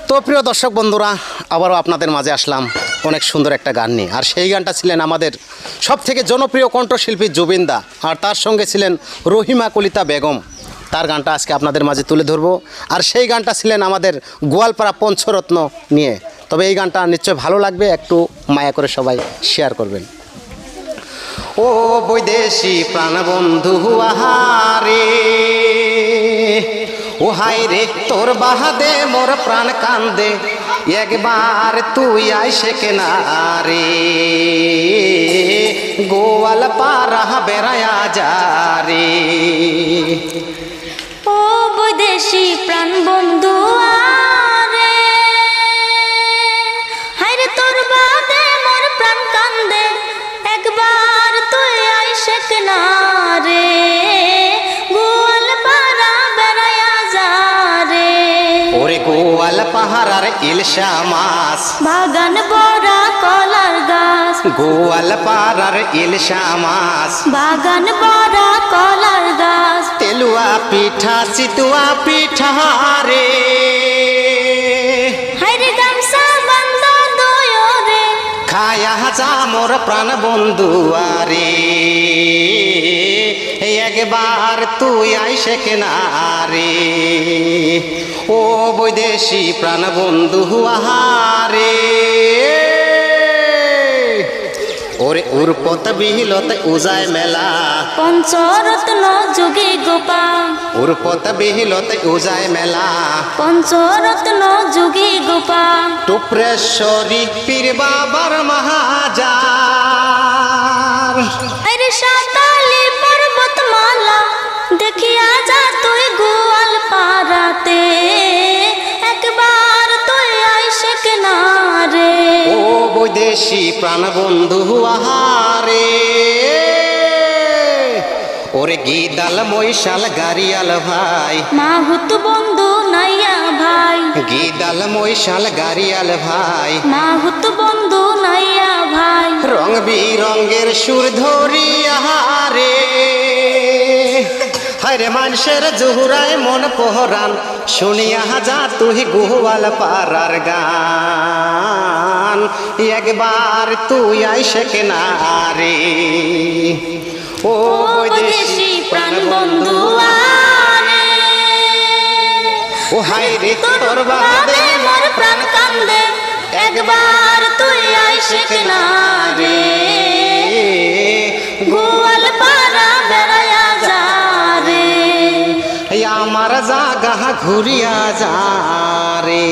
তো প্রিয় দর্শক বন্ধুরা, আবারও আপনাদের মাঝে আসলাম অনেক সুন্দর একটা গান নিয়ে। আর সেই গানটা ছিলেন আমাদের সবথেকে জনপ্রিয় কণ্ঠশিল্পী জুবিনদা, আর তার সঙ্গে ছিলেন রহিমা কলিতা বেগম। তার গানটা আজকে আপনাদের মাঝে তুলে ধরবো। আর সেই গানটা ছিলেন আমাদের গোয়ালপাড়া পঞ্চরত্ন নিয়ে। তবে এই গানটা নিশ্চয় ভালো লাগবে, একটু মায়া করে সবাই শেয়ার করবেন। ও বৈদেশি প্রাণবন্ধু আহারে, ও হাই রে তোর বাহাদে মোর প্রাণ কান্দে, একবার তুই আইসে কেনারে, গোয়াল পাড়া বেড়ায়া যারে। ও বৈদেশি প্রাণ বন্ধু আরে, হায়রে তোর বাদে মোর প্রাণ কান্দে, একবার তুই আইসে কিনারে, গোয়াল পাড়া বেড়ায়া যারে। ওরে গোয়াল পাহাড়ার ইলশা মাছ, বাগান বড়া কলার গাছ, গোয়াল পাড়ার ইলশা মাছ, বাগান বড়া কলার গাছ, তেলুয়া পিঠা চিতুয়া পিঠা রে, হায়রে গামছা বান্ধ দয়রে, খায়া যা মোর প্রাণ বন্ধু আরে, একবার তুই আইসে কেনারে, ও বৈদেশি প্রাণ বন্ধু আহারে। ওরে উর্পত বিহিলত উজায় মেলা, পঞ্চরত্ন যুগে গোপাল, উর্পত বিহিলত উজায় মেলা, পঞ্চরত্ন যুগে গোপাল, টুপ্রেশ্বরী পীর বাবার মহাজার, আরে সাতালি পর্বতমালা, দেখিয়া যা তুই গোয়াল পাড়াতে, একবার তুই আইসে কিনারে। ও বৈদেশি প্রাণ বন্ধু আহারে, ওরে গিদাল মৈশাল গারিয়াল ভাই, মাহুত বন্ধু নাইয়া ভাই, গিদাল মৈশাল গারিয়াল ভাই, মাহুত বন্ধু নাইয়া ভাই, রং বিরঙ্গের সুর ধরি আহারে, হায়রে মানুষের জুহুরায় মন পোহরান, শুনিয়া যা তুই গোয়াল পাড়ার গান, একবার তুই আইসে কেনারে, ও বৈদেশি প্রাণ বন্ধু আরে, ও হায়রে তোর বাদে মোর প্রাণ কান্দে, একবার তুই আইসে কিনারে, গোয়াল পাড়া বেড়ায়া যারে। আমার জাগা ঘুরিয়া যা রে।